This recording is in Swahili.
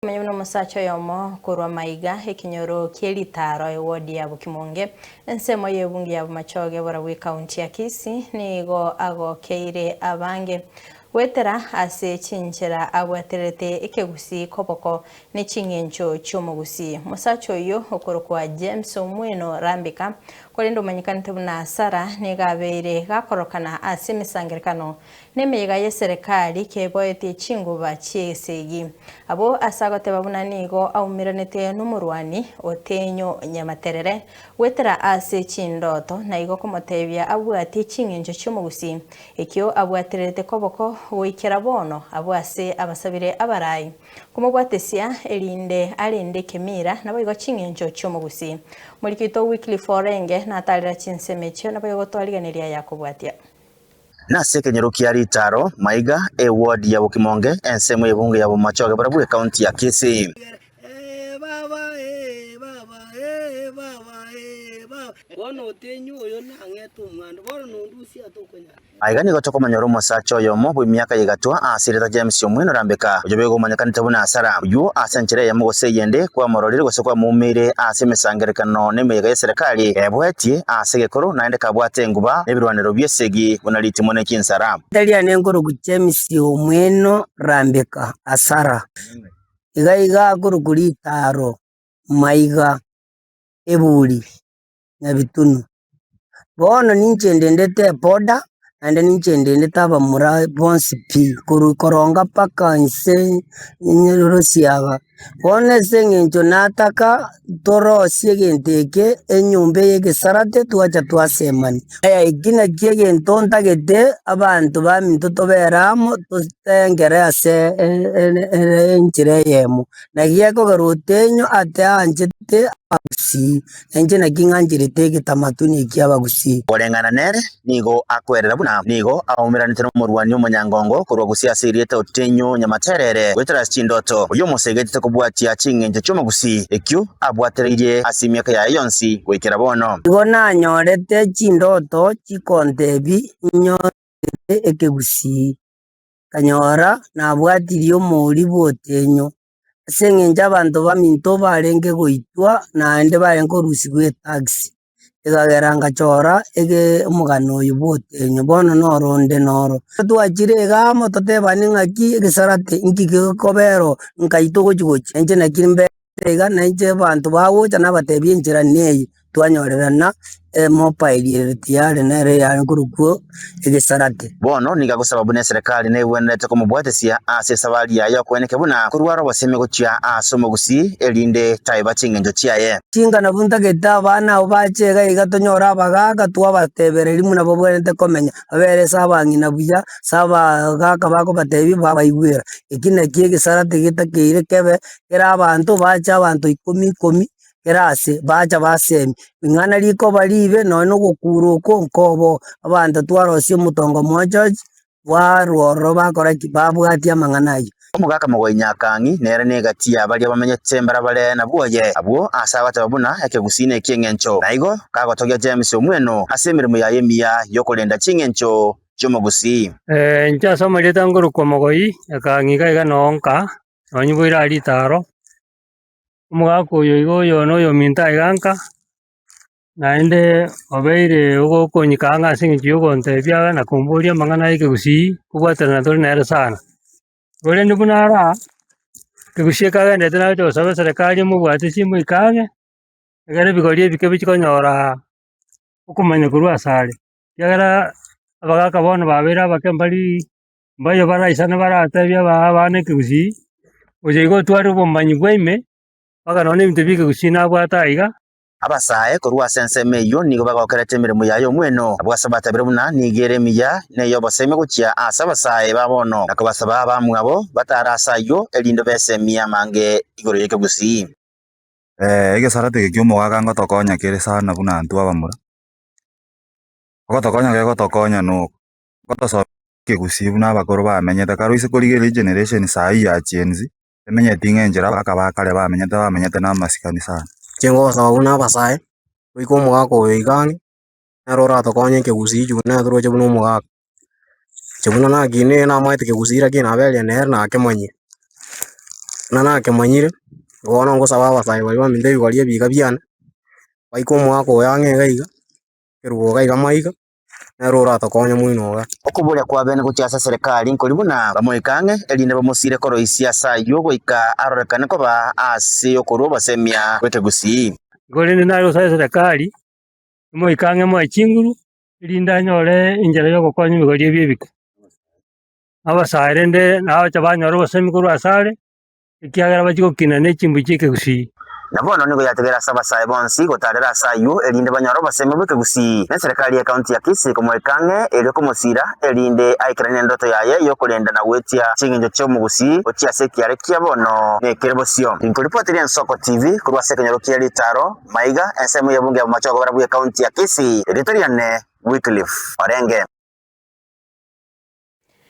Manyuno musacho yomo kurwa maiga ikinyoro kielitaro ewodi ya Bukimonge ensemo yebungi ya Machoge bora county ya Kisii nigo agokeire abange wetera ase chinchera abwaterete ikegusi koboko ne chingencho chomogusi musacho yo okorokwa James Omweno Rambika kolendo manyikanite buna Sara negabeire gakorokana ase misangirikano nemega ye serikali keboete chinguba chiesegi abo asagote babuna nigo aumiranete numurwani Otenyo Nyamaterere wetera ase chindoto na igo komotebia abwati chingencho chomogusi ekyo abwaterete koboko oikera bono abwase abasabire abarai kumobwatesia elinde alinde kemira nabo igo chingencho chomogusi mulikito weekly forenge na talira chinsemecho nabo igo twaliganiria yakobwatia nase kenyero kiaritaro maiga ewodi ya Bukimonge ensemo yebunge ya Machoge bora county ya Kisii aigani gotoko manyoro musacho yomo bwi miaka yigatwa asireta James Omweno Rambika ojobego manyakanite buna Sara uyu asenchere ya mugose yende kwa mororire gosokwa mumire ase misangirikano nemega ya serikali ebwetie asegekoro naende kabwate nguba nebirwaniro byesegi bunaliti mone kinsara Dalia nengoro ku James Omweno Rambika asara iga guruguri taro maiga ebuli na bitunu bono ningendendete boda ande ningendendete abamura bonsi pi koronga paka nse nyirosiaga bono sengenjo nataka torosie genteke enyumbe yegesarate twacha twasemani aya igina kiegento ntagete abantu baminto toberamo tutengere ase enchire yemo na gieko garotenyo ate anjete abusi enje na kinganjirite gitamatuni kiabagusi orengana nere nigo akwerera buna nigo aumiranite no murwani omunyangongo kurwa gusiasiriete Otenyo Nyamaterere wetera chindoto uyo musegete kubwatia chingenje chomogusi ekyo abwatereire asimiaka ya yonsi gwekera bono igo nanyorete chindoto chikontebi nyorete ekegusi kanyora nabwatirie omori Otenyo sengenja abantu baminto barenge goitwa naende barenge orusi gwe taxi igageranga chora ege omugano oyu Otenyo bono noronde noro twachire gamo totebani ngaki egesarate nkige kobero nkaito gochigochi enje nakimbe iga naije abantu bawocha nabatebie njira neyi twanyorerana mobile tiare nere ya ngurukuo egesarate bono niga gusaba bune serikali nebwenete komubwatesia ase sabali yayo kweneke buna kurwaro baseme gochia asomogusi elinde taiba chingenjo chiaye chingana bunta geta bana obachega iga tonyora abagaga twabatebereri muna bobwenete komenya abere sabangi na buya saba gaka bako batebi babaigwera ikine kiegesarate gitakeire kebe era abantu bacha abantu 10 erase bacha basemi ingana liko balibe none gokuruko nkobo abantu twarosie mutongo mojoji waroro bakora kibabwatia manganayo omugaka mugwenyakangi nere negatia bali abamenyete mbara bale na buoye abwo asabata babuna ekegusine kiengencho naigo kagotogia James Omweno asemirimo ya yemia yokolenda chingencho chomogusi ncha somareta nguru kwa mogoi akangiga iga nonka onyibwira alitaro omugaka oyo igo yono yo minta iganka naende obeire ogokonyikanga ase eng'encho ya ogontebia na komboria amang'ana ekegusi kobwaterana tori nere sana korende buna ara kegusi ekagendete naete gosaba serikali emobwate simu ikange egere ebigori ebike bichikonyora okomanya korwa asare kiagera abagaka bono babeire abake mbayo baraisana baratebia abana ekegusi oyo igo otware obomanyi bwaime mpaka nonye ebinto bia ekegusi nabwate iga abasae korwa senseme iyo nigo bagokerete emirimo yayo Omweno abwasabatabire buna nigere emiya neyo baseme gochia ase abasae babono nakobasaba abamwe abo batarasa iyo elindo besemia mange igoro yekegusi egesarate gekio omogaga ngotokonya kere sana buna antu abamura ogotokonya gegotokonya no gotosoba kegusi buna abakoro bamenyete karo ase korigera generation sai ya chenzi emenyeti ng'enchera akabakare bamenyete na masikani sana chengo buna abasae oiko omogaka oyo igane nero oratokonya ekegusi ichio netoroche buna omogaka chebuna nakine namaete kegusi lakini aberia nere nakemanyire na nake manyire gona ngo saba basai bari baminde bigorie biga byana baiko mwako yange gaiga kirugo gaiga maiga na rora tokonya mwino okuburia kwa bene guchasa serikali nkolibuna bamoikange elinde bamusire koro isiasa yo goika arorekane ko ba ase okorwo basemia weke gusi Gole ni nayo sa serikali moikange mo chinguru ilinda nyore injera yo gukonya bigorie bibika abasare nde naho chabanyoro basemi kuru asare ikiagera bachiko kinane chimbu chike gusi nabono nigo yategera saba sai bonsi gotarera sayu elinde banyoro baseme weke gusi na serikali ya kaunti ya Kisii komoikange elio komosira elinde aikirane ndoto yaye yo kulenda na wetia chinginjo cho mugusi ochia sekiare kia bono ne kerebosio inkoripotiria Nsoko TV kurwa sekenyoro kia litaro maiga ensemo ya bunge ya machogo barabu ya kaunti ya Kisii editorial ne Wycliffe Orenge.